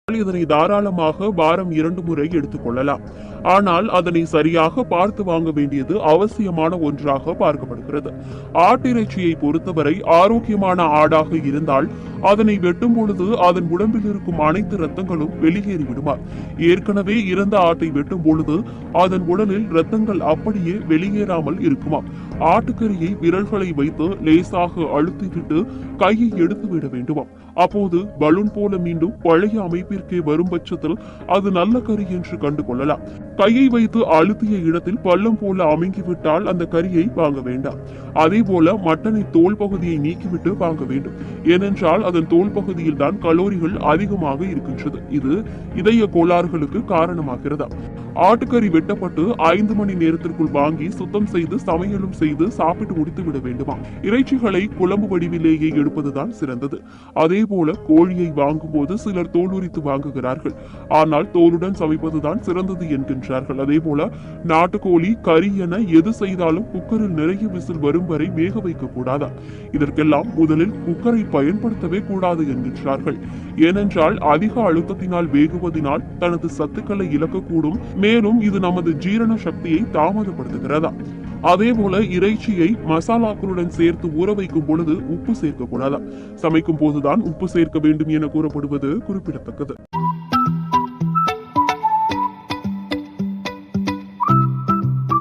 இதனை தாராளமாக வாரம் 2 முறை எடுத்துக்கொள்ளலாம். ஆனால் அதனை சரியாக பார்த்து வாங்க வேண்டியது அவசியமான ஒன்றாக பார்க்கப்படுகிறது. ஆட்டிறைச்சியை பொறுத்தவரை ஆரோக்கியமான ஆடாக இருந்தால் அதனை வெட்டும் பொழுது அதன் உடம்பில் இருக்கும் அனைத்து இரத்தங்களும் வெளியேறி விடுமா. ஏற்கனவே இறந்த ஆட்டை வெட்டும் பொழுது அதன் உடலில் இரத்தங்கள் அப்படியே வெளியேறாமல் இருக்குமா. ஆட்டுக்கறியை விரல்களை வைத்து லேசாக அழுத்திவிட்டு கையை எடுத்து விட வேண்டுமா. அப்போது பலூன் போல மீண்டும் பழைய அமைப்பிற்கே வரும் பட்சத்தில் அது நல்ல கறி என்று கண்டு கொள்ளலாம். கையை வைத்து அழுத்திய இடத்தில் பள்ளம் போல அமுங்கிவிட்டால் அந்த கறியை வாங்க வேண்டாம். அதே போல மட்டனை தோல் பகுதியை நீக்கிவிட்டு வாங்க வேண்டும். ஏனென்றால் அதன் தோல் பகுதியில் தான் கலோரிகள் அதிகமாக இருக்கின்றது. இது இதய கோளாறுகளுக்கு காரணமாகிறது. ஆட்டுக்கறி வெட்டப்பட்டு 5 மணி நேரத்திற்குள் வாங்கி சுத்தம் செய்து சமையலும் செய்து சாப்பிட்டு முடித்து விட வேண்டுமா. இறைச்சிகளை குழம்பு வடிவிலேயே எடுப்பதுதான் சிறந்தது. அதே போல கோழியை வாங்கும் போது சிலர் தோல் உரித்து வாங்குகிறார்கள். ஆனால் தோலுடன் சமைப்பதுதான் சிறந்தது என்கின்றார்கள். அதே போல நாட்டுக்கோழி கறி என எது செய்தாலும் குக்கரில் நிறைய விசில் வரும் வரை வேக வைக்க கூடாதா. இதற்கெல்லாம் முதலில் குக்கரை பயன்படுத்தவே கூடாது என்கின்றார்கள். ஏனென்றால் அதிக அழுத்தத்தினால் வேகுவதனால் தனது சத்துக்களை இழக்கக்கூடும். மேலும் இது நமது ஜீரண சக்தியை தாமதப்படுத்துகிறதா. அதே போல இறைச்சியை மசாலாக்களுடன் சேர்த்து ஊற வைக்கும் பொழுது உப்பு சேர்க்க கூடாதா. சமைக்கும் போதுதான் உப்பு சேர்க்க வேண்டும் என கூறப்படுவது குறிப்பிடத்தக்கது.